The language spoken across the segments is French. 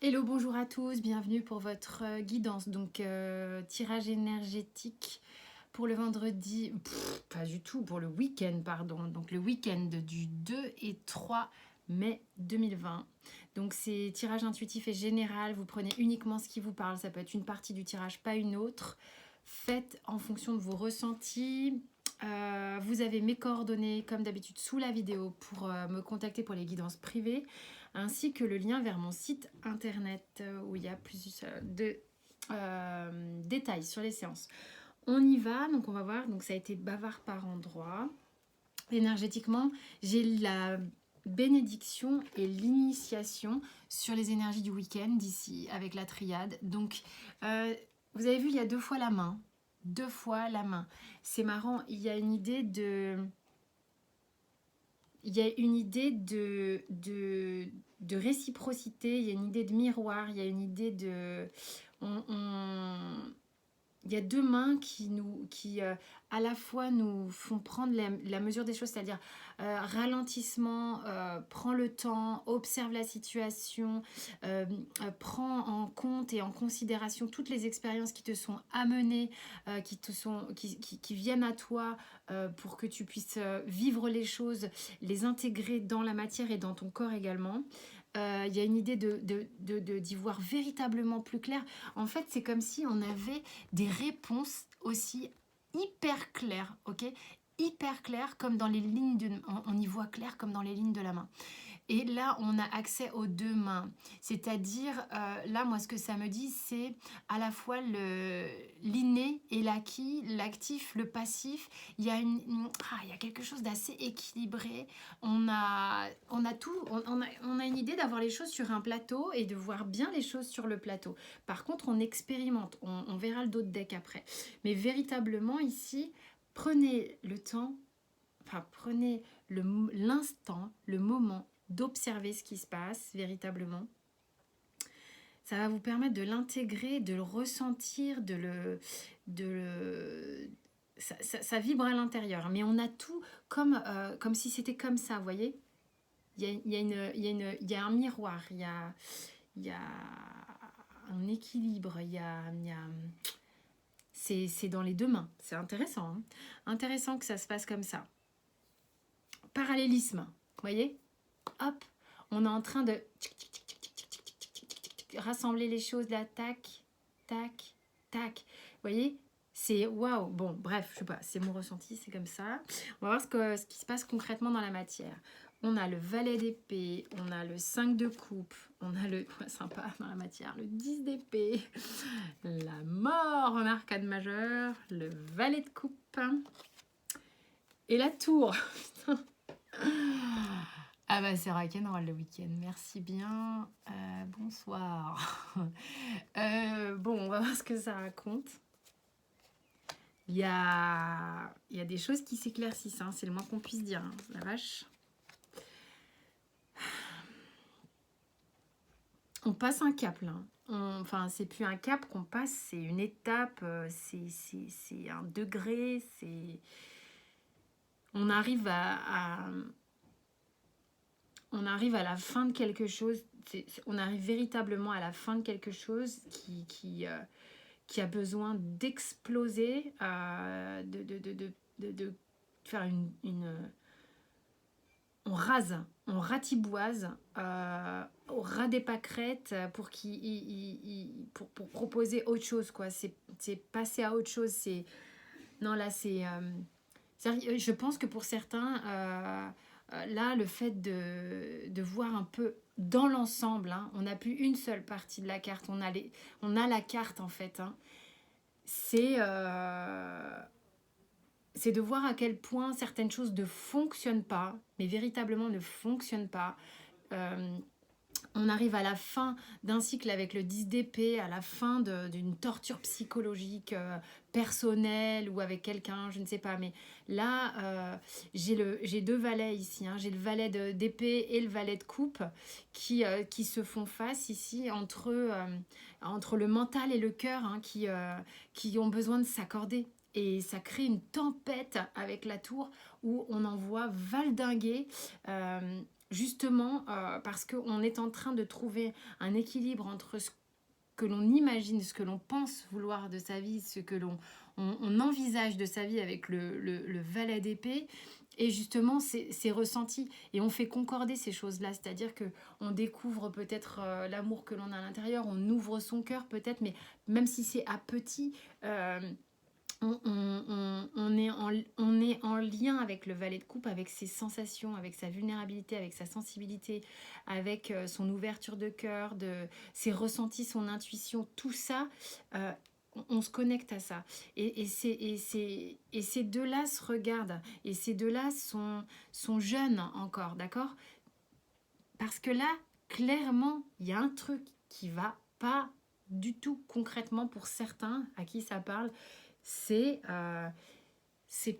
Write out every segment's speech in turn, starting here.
Hello, bonjour à tous, bienvenue pour votre guidance, donc tirage énergétique pour le vendredi, pas du tout, pour le week-end, pardon, donc le week-end du 2 et 3 mai 2020. Donc c'est tirage intuitif et général, vous prenez uniquement ce qui vous parle, ça peut être une partie du tirage, pas une autre. Faites en fonction de vos ressentis. Vous avez mes coordonnées comme d'habitude sous la vidéo pour me contacter pour les guidances privées, ainsi que le lien vers mon site internet où il y a plus de détails sur les séances. On y va, donc on va voir, donc ça a été bavard par endroits. Énergétiquement, j'ai la bénédiction et l'initiation sur les énergies du week-end d'ici avec la triade. Donc vous avez vu, il y a deux fois la main. Deux fois la main. C'est marrant, il y a une idée de... Il y a une idée de réciprocité, il y a une idée de miroir, il y a une idée de... il y a deux mains qui à la fois nous font prendre la mesure des choses, c'est-à-dire ralentissement, prends le temps, observe la situation, prends en compte et en considération toutes les expériences qui te sont amenées, qui viennent à toi pour que tu puisses vivre les choses, les intégrer dans la matière et dans ton corps également. Il y a une idée d'y voir véritablement plus clair. En fait, c'est comme si on avait des réponses aussi hyper claires, ok? Hyper claires, comme dans les lignes on y voit clair comme dans les lignes de la main. Et là, on a accès aux deux mains. C'est-à-dire, là, moi, ce que ça me dit, c'est à la fois l'inné et l'acquis, l'actif, le passif. Il y a, il y a quelque chose d'assez équilibré. On a une idée d'avoir les choses sur un plateau et de voir bien les choses sur le plateau. Par contre, on expérimente. On verra le dos de deck après. Mais véritablement, ici, prenez le temps, prenez l'instant, le moment d'observer ce qui se passe véritablement. Ça va vous permettre de l'intégrer, de le ressentir, ça vibre à l'intérieur. Mais on a tout comme si c'était comme ça, vous voyez. Il y a un miroir, il y a un équilibre, c'est dans les deux mains. C'est intéressant, hein. Intéressant que ça se passe comme ça. Parallélisme, vous voyez. Hop, on est en train de rassembler les choses là, tac, tac, tac. Vous voyez, c'est waouh. Bon, bref, je sais pas, c'est mon ressenti, c'est comme ça. On va voir ce qui se passe concrètement dans la matière. On a le valet d'épée, on a le 5 de coupe, on a le, sympa dans la matière, le 10 d'épée, la mort en arcane majeure, le valet de coupe et la tour. Ah bah c'est rock'n'roll le week-end, merci bien, bonsoir. Bon, on va voir ce que ça raconte. Il y a des choses qui s'éclaircissent, hein, c'est le moins qu'on puisse dire, hein, la vache. On passe un cap là. Enfin, c'est plus un cap qu'on passe, c'est une étape, c'est un degré, c'est... On arrive on arrive à la fin de quelque chose, on arrive véritablement à la fin de quelque chose qui a besoin d'exploser, de faire on rase, on ratiboise au ras des pâquerettes pour proposer autre chose, quoi. C'est passer à autre chose. Non, là, je pense que pour certains, là, le fait de voir un peu dans l'ensemble, hein, on n'a plus une seule partie de la carte, on a la carte en fait, hein. C'est de voir à quel point certaines choses ne fonctionnent pas, mais véritablement ne fonctionnent pas. On arrive à la fin d'un cycle avec le 10 d'épée, à la fin d'une torture psychologique personnelle ou avec quelqu'un, je ne sais pas. Mais là, j'ai deux valets ici, hein. J'ai le valet d'épée et le valet de coupe qui se font face ici entre le mental et le cœur, hein, qui ont besoin de s'accorder. Et ça crée une tempête avec la tour où on en voit valdinguer justement parce qu'on est en train de trouver un équilibre entre ce que l'on imagine, ce que l'on pense vouloir de sa vie, ce que on envisage de sa vie avec le valet d'épée, et justement c'est ressenti. Et on fait concorder ces choses-là, c'est-à-dire que on découvre peut-être l'amour que l'on a à l'intérieur, on ouvre son cœur peut-être, mais même si c'est à petit, on est en lien avec le valet de coupe, avec ses sensations, avec sa vulnérabilité, avec sa sensibilité, avec son ouverture de cœur, ses ressentis, son intuition, tout ça, euh, on se connecte à ça. Et ces deux-là se regardent, et ces deux-là sont jeunes encore, d'accord? Parce que là, clairement, il y a un truc qui va pas du tout concrètement pour certains à qui ça parle, c'est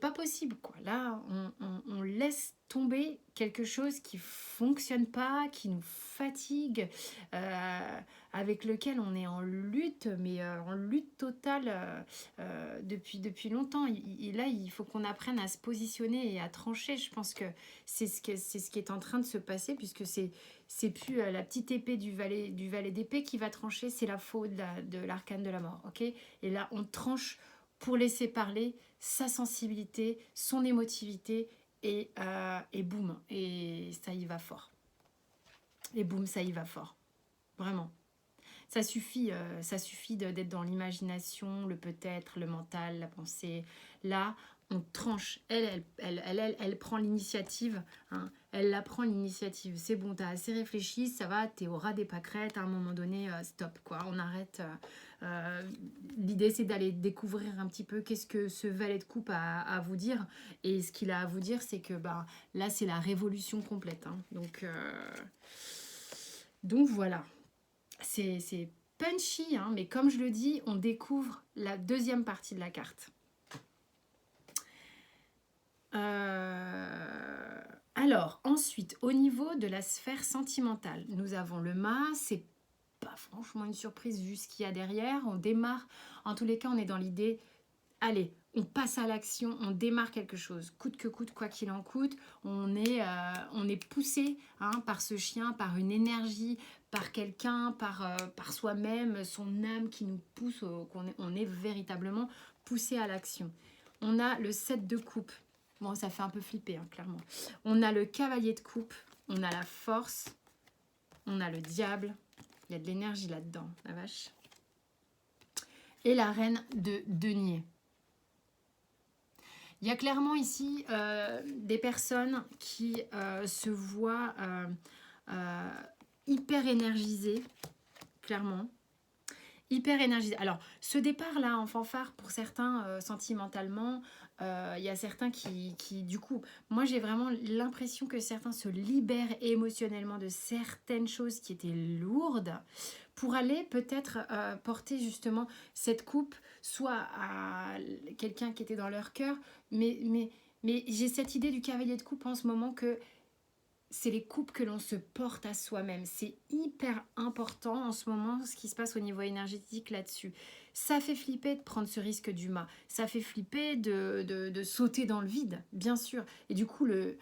pas possible quoi. Là, on laisse tomber quelque chose qui fonctionne pas, qui nous fatigue, avec lequel on est en lutte, mais en lutte totale depuis longtemps. Là, il faut qu'on apprenne à se positionner et à trancher. Je pense que c'est ce qui est en train de se passer, puisque c'est plus la petite épée du valet d'épée qui va trancher, c'est la faux de l'arcane de la mort. Ok. Et là, on tranche pour laisser parler sa sensibilité, son émotivité, et boum, et ça y va fort. Et boum, ça y va fort. Vraiment. Ça suffit d'être dans l'imagination, le peut-être, le mental, la pensée. Là, on tranche. Elle prend l'initiative. Hein. Elle la prend l'initiative. C'est bon, t'as assez réfléchi, ça va, t'es au ras des pâquerettes. À un moment donné, stop, quoi. On arrête. L'idée, c'est d'aller découvrir un petit peu qu'est-ce que ce valet de coupe a à vous dire. Et ce qu'il a à vous dire, c'est que là, c'est la révolution complète. Hein. Donc voilà. C'est punchy, hein, mais comme je le dis, on découvre la deuxième partie de la carte. Alors, ensuite, au niveau de la sphère sentimentale, nous avons le mât, c'est pas franchement une surprise vu ce qu'il y a derrière. On démarre, en tous les cas, on est dans l'idée, allez, on passe à l'action, on démarre quelque chose, coûte que coûte, quoi qu'il en coûte. On est poussé par ce chien, par une énergie, par quelqu'un, par soi-même, son âme qui nous pousse, on est véritablement poussé à l'action. On a le 7 de coupe. Bon, ça fait un peu flipper, hein, clairement. On a le cavalier de coupe, on a la force, on a le diable. Il y a de l'énergie là-dedans, la vache. Et la reine de denier. Il y a clairement ici des personnes qui se voient hyper énergisées, clairement. Hyper énergisées. Alors, ce départ-là en fanfare, pour certains, sentimentalement, il y a certains qui, du coup, moi j'ai vraiment l'impression que certains se libèrent émotionnellement de certaines choses qui étaient lourdes pour aller peut-être porter justement cette coupe soit à quelqu'un qui était dans leur cœur, mais j'ai cette idée du cavalier de coupe en ce moment que c'est les coupes que l'on se porte à soi-même. C'est hyper important en ce moment ce qui se passe au niveau énergétique là-dessus. Ça fait flipper de prendre ce risque du mât. Ça fait flipper de sauter dans le vide, bien sûr. Et du coup, le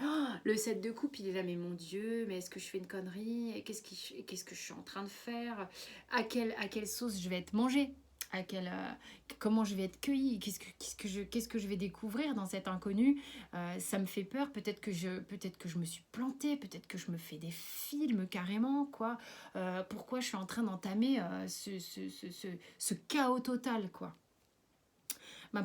7 de coupe, il est là, mais mon Dieu, mais est-ce que je fais une connerie? Qu'est-ce que je suis en train de faire? À quelle sauce je vais être mangée? Comment je vais être cueillie? Qu'est-ce que je vais découvrir dans cet inconnu? Ça me fait peur. Peut-être que je me suis plantée. Peut-être que je me fais des films carrément, quoi. Pourquoi je suis en train d'entamer ce chaos total, quoi.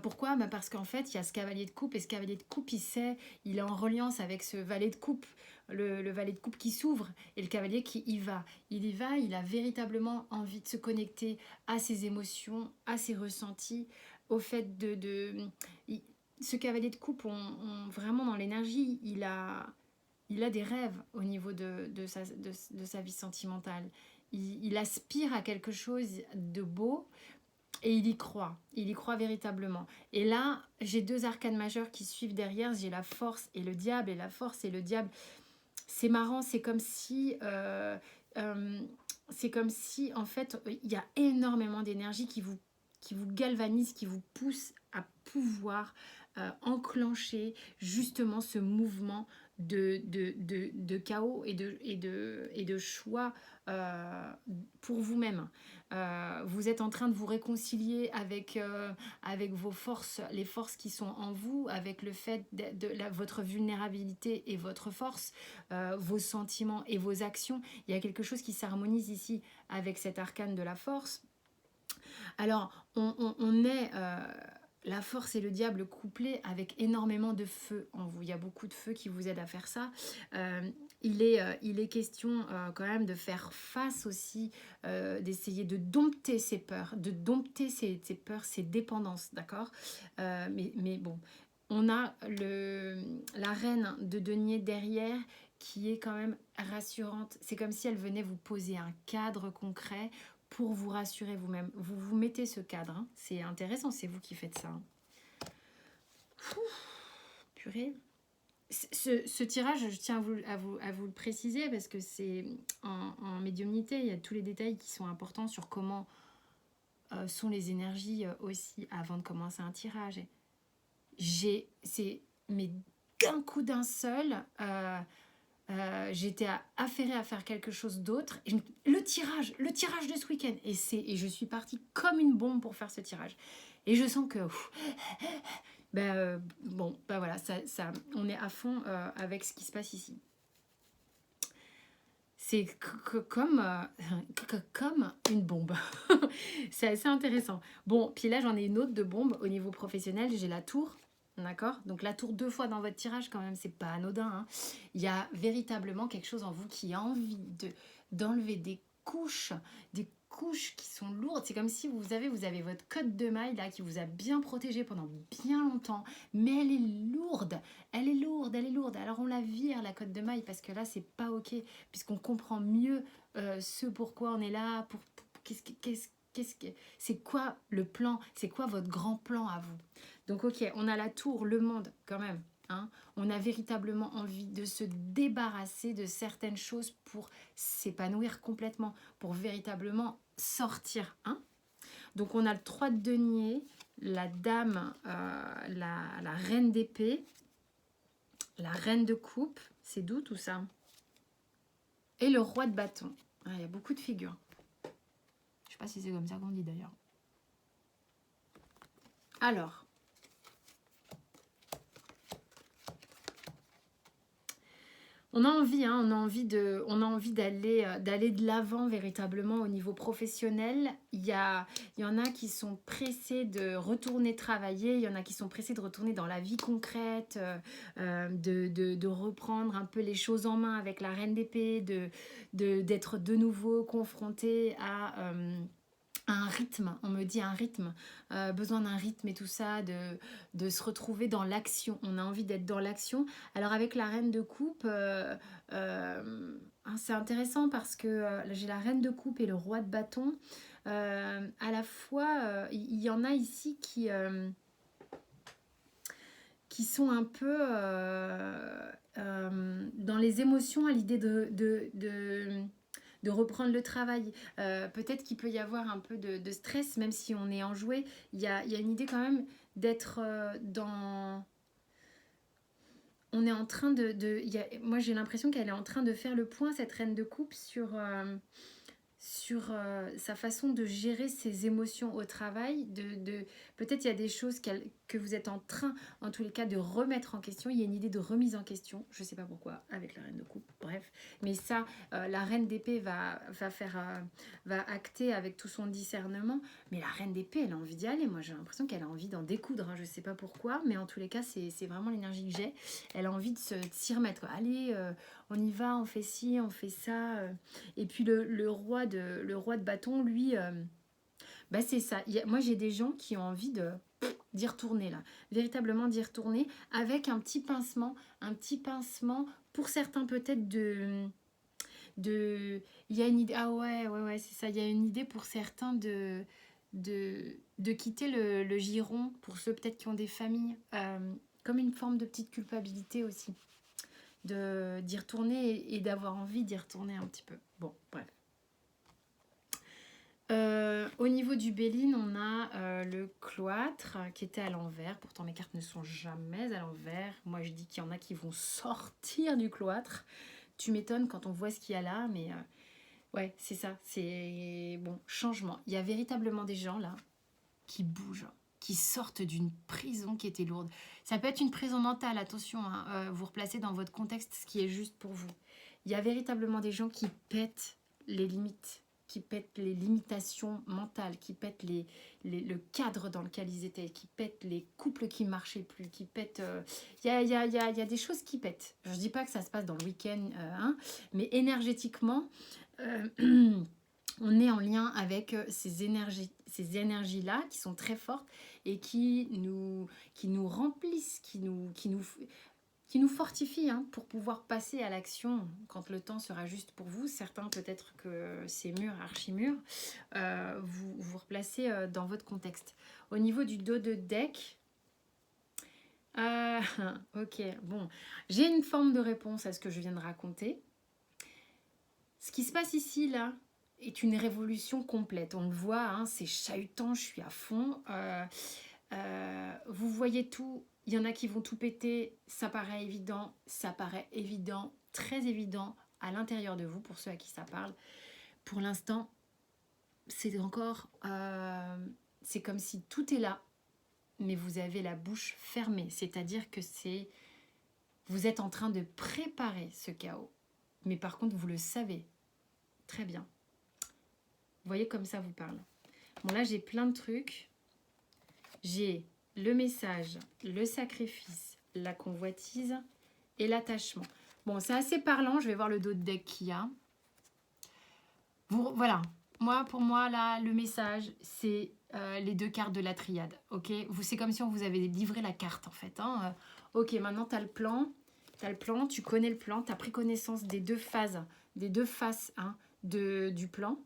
Pourquoi? Parce qu'en fait, il y a ce cavalier de coupe, et ce cavalier de coupe, il est en reliance avec ce valet de coupe, le valet de coupe qui s'ouvre, et le cavalier qui y va. Il y va, il a véritablement envie de se connecter à ses émotions, à ses ressentis, au fait ce cavalier de coupe, vraiment dans l'énergie, il a des rêves au niveau de sa vie sentimentale. Il aspire à quelque chose de beau, et il y croit véritablement. Et là, j'ai deux arcanes majeures qui suivent derrière, j'ai la force et le diable, et la force et le diable, c'est marrant, c'est comme si en fait, il y a énormément d'énergie qui vous galvanise, qui vous pousse à pouvoir enclencher justement ce mouvement de chaos et de choix pour vous-même. Vous êtes en train de vous réconcilier avec vos forces, les forces qui sont en vous, avec le fait votre vulnérabilité et votre force, vos sentiments et vos actions. Il y a quelque chose qui s'harmonise ici avec cet arcane de la force. Alors, on est... la force et le diable couplés avec énormément de feu en vous. Il y a beaucoup de feu qui vous aide à faire ça. Il est question quand même de faire face aussi, d'essayer de dompter ses peurs, de dompter ses peurs, ses dépendances, d'accord, mais bon, on a la reine de denier derrière qui est quand même rassurante. C'est comme si elle venait vous poser un cadre concret pour vous rassurer vous-même. Vous vous mettez ce cadre, hein. C'est intéressant, c'est vous qui faites ça. Hein. Purée. Ce tirage, je tiens à vous le préciser parce que c'est en médiumnité, il y a tous les détails qui sont importants sur comment sont les énergies aussi avant de commencer un tirage. Mais d'un coup d'un seul, j'étais affairée à faire quelque chose d'autre. Le tirage de ce week-end. Et je suis partie comme une bombe pour faire ce tirage. Et je sens que... bon, voilà, on est à fond avec ce qui se passe ici. C'est comme une bombe. C'est assez intéressant. Bon, puis là, j'en ai une autre de bombe au niveau professionnel. J'ai la tour. D'accord? Donc la tour 2 fois dans votre tirage, quand même, c'est pas anodin. Hein. Il y a véritablement quelque chose en vous qui a envie d'enlever des couches qui sont lourdes. C'est comme si vous avez votre cotte de maille là qui vous a bien protégé pendant bien longtemps, mais elle est lourde. Alors on la vire, la cotte de maille, parce que là c'est pas ok, puisqu'on comprend mieux ce pourquoi on est là, c'est quoi le plan, c'est quoi votre grand plan à vous. Donc ok, on a la tour, le monde quand même. Hein, on a véritablement envie de se débarrasser de certaines choses pour s'épanouir complètement, pour véritablement sortir. Hein. Donc on a le 3 de denier, la dame, la reine d'épée, la reine de coupe, c'est doux tout ça. Et le roi de bâton. Ah, il y a beaucoup de figures. Je ne sais pas si c'est comme ça qu'on dit d'ailleurs. Alors, on a envie d'aller de l'avant véritablement au niveau professionnel. Il y en a qui sont pressés de retourner travailler, il y en a qui sont pressés de retourner dans la vie concrète, de reprendre un peu les choses en main avec la reine d'épée, d'être de nouveau confronté à un rythme, on me dit un rythme, besoin d'un rythme et tout ça, de se retrouver dans l'action. On a envie d'être dans l'action. Alors avec la reine de coupe, c'est intéressant parce que j'ai la reine de coupe et le roi de bâton. À la fois, il y en a ici qui sont un peu dans les émotions à l'idée de reprendre le travail. Peut-être qu'il peut y avoir un peu de stress, même si on est enjoué. Il y a une idée quand même d'être dans... On est en train moi, j'ai l'impression qu'elle est en train de faire le point, cette reine de coupe, sur sa façon de gérer ses émotions au travail. Peut-être il y a des choses que vous êtes en train, en tous les cas, de remettre en question. Il y a une idée de remise en question. Je ne sais pas pourquoi, avec la reine de coupe. Bref. Mais ça, la reine d'épée va acter avec tout son discernement. Mais la reine d'épée, elle a envie d'y aller. Moi, j'ai l'impression qu'elle a envie d'en découdre. Hein. Je ne sais pas pourquoi. Mais en tous les cas, c'est vraiment l'énergie que j'ai. Elle a envie de s'y remettre. Allez, on y va, on fait ci, on fait ça. Et puis le roi de bâton, lui, c'est ça. Moi, j'ai des gens qui ont envie d'y retourner, là. Véritablement d'y retourner avec un petit pincement pour certains peut-être il y a une idée, ah ouais, c'est ça. Il y a une idée pour certains de quitter le giron, pour ceux peut-être qui ont des familles, comme une forme de petite culpabilité aussi. D'y retourner et d'avoir envie d'y retourner un petit peu. Bon, bref. Au niveau du Béline, on a le cloître qui était à l'envers. Pourtant, mes cartes ne sont jamais à l'envers. Moi, je dis qu'il y en a qui vont sortir du cloître. Tu m'étonnes quand on voit ce qu'il y a là, mais ouais, c'est ça. C'est bon, changement. Il y a véritablement des gens là qui bougent, qui sortent d'une prison qui était lourde. Ça peut être une prison mentale, attention, hein, vous replacez dans votre contexte ce qui est juste pour vous. Il y a véritablement des gens qui pètent les limites, qui pètent les limitations mentales, qui pètent le cadre dans lequel ils étaient, qui pètent les couples qui ne marchaient plus, qui pètent... Il y a des choses qui pètent. Je ne dis pas que ça se passe dans le week-end, hein, mais énergétiquement... on est en lien avec ces énergies-là qui sont très fortes et qui nous remplissent, qui nous fortifient hein, pour pouvoir passer à l'action quand le temps sera juste pour vous. Certains, peut-être que c'est mûr, archi-mûr, vous replacez dans votre contexte. Au niveau du dos de deck, ok, bon, j'ai une forme de réponse à ce que je viens de raconter. Ce qui se passe ici, là, est une révolution complète. On le voit, hein, c'est chahutant, je suis à fond. Vous voyez tout, il y en a qui vont tout péter, ça paraît évident, très évident à l'intérieur de vous, pour ceux à qui ça parle. Pour l'instant, c'est encore... c'est comme si tout est là, mais vous avez la bouche fermée. C'est-à-dire que vous êtes en train de préparer ce chaos. Mais par contre, vous le savez très bien. Vous voyez comme ça vous parle. Bon, là, j'ai plein de trucs. J'ai le message, le sacrifice, la convoitise et l'attachement. Bon, c'est assez parlant. Je vais voir le dos de deck qu'il y a. Voilà. Pour moi, là, le message, c'est les deux cartes de la triade. Ok, c'est comme si on vous avait livré la carte, en fait. Hein. Ok, maintenant, tu as le plan. Tu connais le plan. Tu as pris connaissance des deux faces hein, du plan.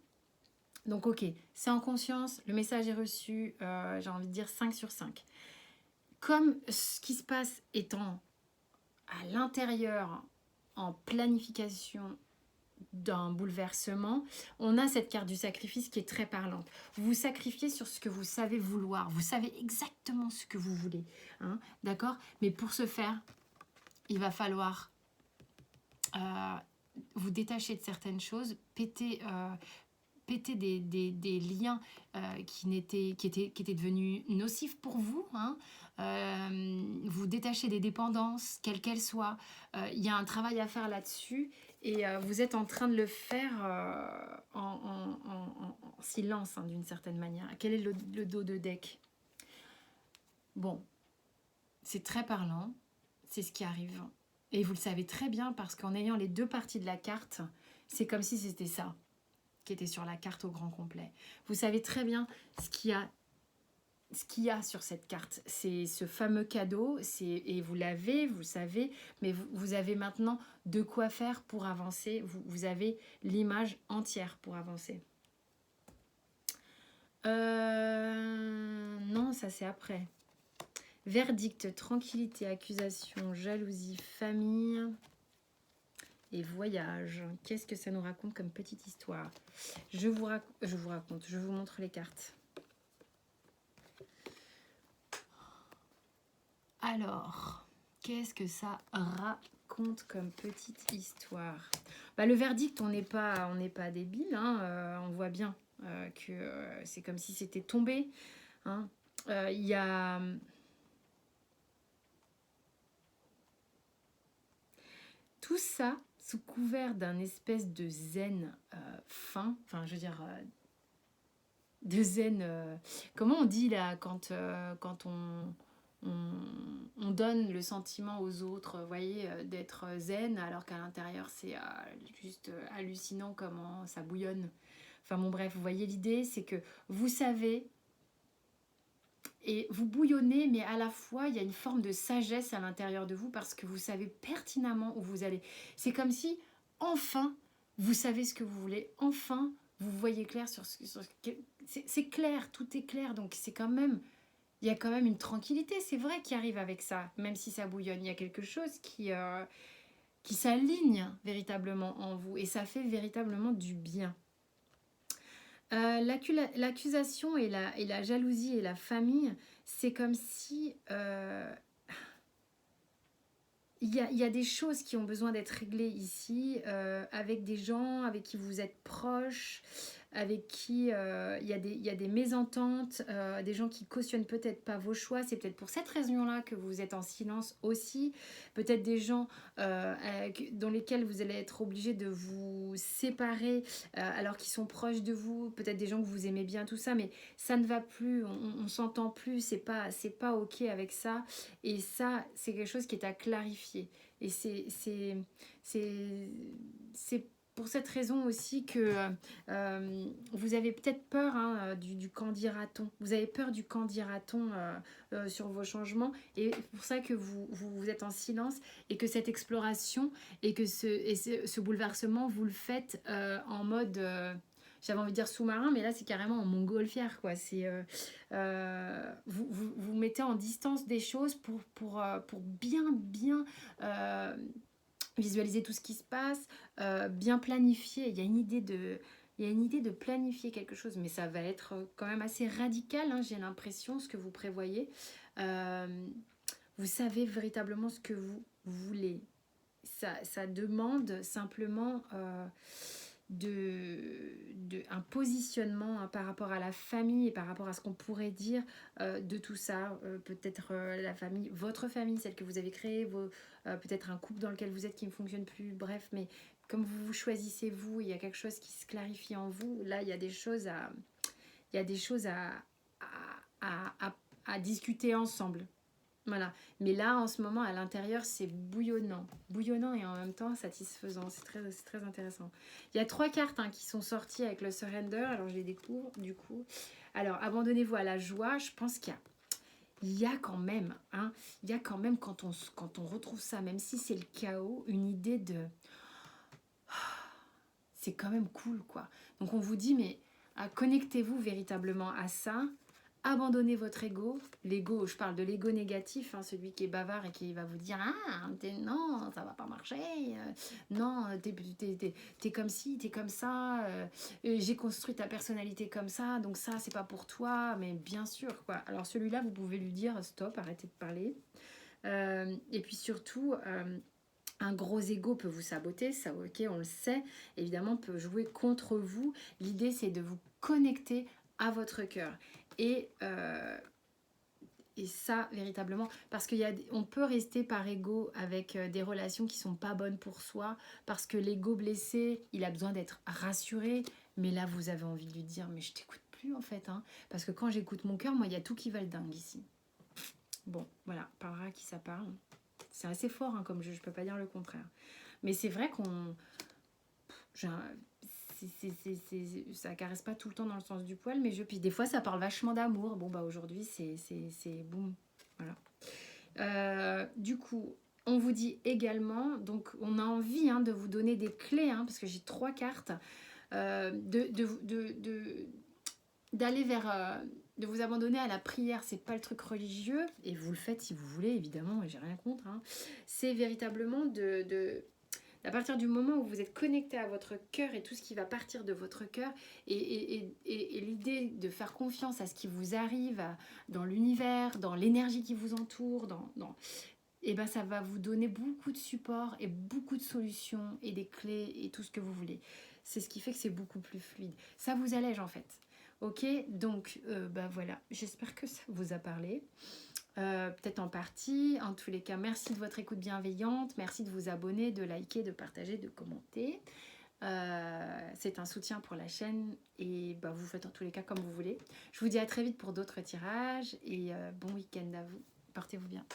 Donc, ok, c'est en conscience, le message est reçu, j'ai envie de dire 5 sur 5. Comme ce qui se passe étant à l'intérieur, en planification d'un bouleversement, on a cette carte du sacrifice qui est très parlante. Vous vous sacrifiez sur ce que vous savez vouloir, vous savez exactement ce que vous voulez, hein, d'accord? Mais pour ce faire, il va falloir vous détacher de certaines choses, péter des liens qui étaient devenus nocifs pour vous, hein. Vous détacher des dépendances, quelles qu'elles soient. Il y a un travail à faire là-dessus et vous êtes en train de le faire en silence, hein, d'une certaine manière. Quel est le dos de deck? Bon, c'est très parlant, c'est ce qui arrive. Et vous le savez très bien parce qu'en ayant les deux parties de la carte, c'est comme si c'était ça qui était sur la carte au grand complet. Vous savez très bien ce qu'il y a sur cette carte. C'est ce fameux cadeau, et vous le savez, mais vous avez maintenant de quoi faire pour avancer. Vous avez l'image entière pour avancer. Non, ça c'est après. Verdict, tranquillité, accusation, jalousie, famille... et voyage. Qu'est-ce que ça nous raconte comme petite histoire? Je vous montre les cartes. Alors, qu'est-ce que ça raconte comme petite histoire? Le verdict, on n'est pas débile, hein, on voit bien que c'est comme si c'était tombé. Hein. Il y a... tout ça sous couvert d'un espèce de zen fin, enfin je veux dire de zen, comment on dit là quand on donne le sentiment aux autres, vous voyez, d'être zen alors qu'à l'intérieur c'est juste hallucinant comment ça bouillonne. Enfin bon bref, vous voyez l'idée, c'est que vous savez et vous bouillonnez, mais à la fois, il y a une forme de sagesse à l'intérieur de vous parce que vous savez pertinemment où vous allez. C'est comme si, enfin, vous savez ce que vous voulez. Enfin, vous voyez clair sur ce que... C'est clair, tout est clair. Donc, c'est quand même... il y a quand même une tranquillité, c'est vrai, qui arrive avec ça. Même si ça bouillonne, il y a quelque chose qui s'aligne véritablement en vous. Et ça fait véritablement du bien. L'accusation et la jalousie et la famille, c'est comme si il y a des choses qui ont besoin d'être réglées ici, avec des gens avec qui vous êtes proches, avec qui il y a des mésententes, des gens qui cautionnent peut-être pas vos choix. C'est peut-être pour cette raison-là que vous êtes en silence aussi. Peut-être des gens dans lesquels vous allez être obligé de vous séparer alors qu'ils sont proches de vous. Peut-être des gens que vous aimez bien, tout ça, mais ça ne va plus, on s'entend plus, c'est pas ok avec ça. Et ça, c'est quelque chose qui est à clarifier. Et c'est pour cette raison aussi que vous avez peut-être peur du quand dira-t-on. Vous avez peur du quand dira-t-on sur vos changements. Et c'est pour ça que vous êtes en silence et que cette exploration et que ce bouleversement, vous le faites en mode... j'avais envie de dire sous-marin, mais là c'est carrément en montgolfière, quoi. C'est vous mettez en distance des choses pour bien visualiser tout ce qui se passe, bien planifier. Il y a une idée de planifier quelque chose, mais ça va être quand même assez radical, hein, j'ai l'impression, ce que vous prévoyez. Euh, vous savez véritablement ce que vous voulez. Ça demande simplement un positionnement par rapport à la famille et par rapport à ce qu'on pourrait dire de tout ça. Peut-être la famille, votre famille, celle que vous avez créée, peut-être un couple dans lequel vous êtes qui ne fonctionne plus, bref, mais comme vous vous choisissez vous, il y a quelque chose qui se clarifie en vous. Là, il y a des choses à discuter ensemble. Voilà. Mais là, en ce moment, à l'intérieur, c'est bouillonnant. Bouillonnant et en même temps satisfaisant. C'est très intéressant. Il y a 3 cartes qui sont sorties avec le surrender. Alors, je les découvre, du coup. Alors, abandonnez-vous à la joie. Je pense il y a quand même, il y a quand même, quand on retrouve ça, même si c'est le chaos, une idée de... C'est quand même cool, quoi. Donc, on vous dit, mais connectez-vous véritablement à ça. Abandonnez votre ego. L'ego, je parle de l'ego négatif, celui qui est bavard et qui va vous dire non, ça va pas marcher, non, t'es comme ci, t'es comme ça, j'ai construit ta personnalité comme ça, donc ça, c'est pas pour toi, mais bien sûr, quoi. Alors celui-là, vous pouvez lui dire stop, arrêtez de parler. Et puis surtout, un gros ego peut vous saboter, ça ok, on le sait, évidemment, peut jouer contre vous. L'idée, c'est de vous connecter à votre cœur. Et ça, véritablement, parce qu'on peut rester par ego avec des relations qui sont pas bonnes pour soi, parce que l'ego blessé, il a besoin d'être rassuré, mais là, vous avez envie de lui dire, mais je t'écoute plus en fait, parce que quand j'écoute mon cœur, moi, il y a tout qui va le dingue ici. Bon, voilà, parlera à qui ça parle. C'est assez fort comme jeu, je peux pas dire le contraire. Mais c'est vrai ça caresse pas tout le temps dans le sens du poil, mais puis des fois ça parle vachement d'amour. Bon bah aujourd'hui c'est boum, voilà. Du coup, on vous dit également, donc on a envie de vous donner des clés, parce que j'ai 3 cartes, d'aller vers, de vous abandonner à la prière. C'est pas le truc religieux, et vous le faites si vous voulez, évidemment, et j'ai rien contre. C'est véritablement à partir du moment où vous êtes connecté à votre cœur et tout ce qui va partir de votre cœur, et l'idée de faire confiance à ce qui vous arrive dans l'univers, dans l'énergie qui vous entoure, et ben ça va vous donner beaucoup de support et beaucoup de solutions et des clés et tout ce que vous voulez. C'est ce qui fait que c'est beaucoup plus fluide. Ça vous allège en fait. Ok, donc voilà, j'espère que ça vous a parlé. Peut-être en partie. En tous les cas, merci de votre écoute bienveillante. Merci de vous abonner, de liker, de partager, de commenter. C'est un soutien pour la chaîne et vous faites en tous les cas comme vous voulez. Je vous dis à très vite pour d'autres tirages et bon week-end à vous. Portez-vous bien.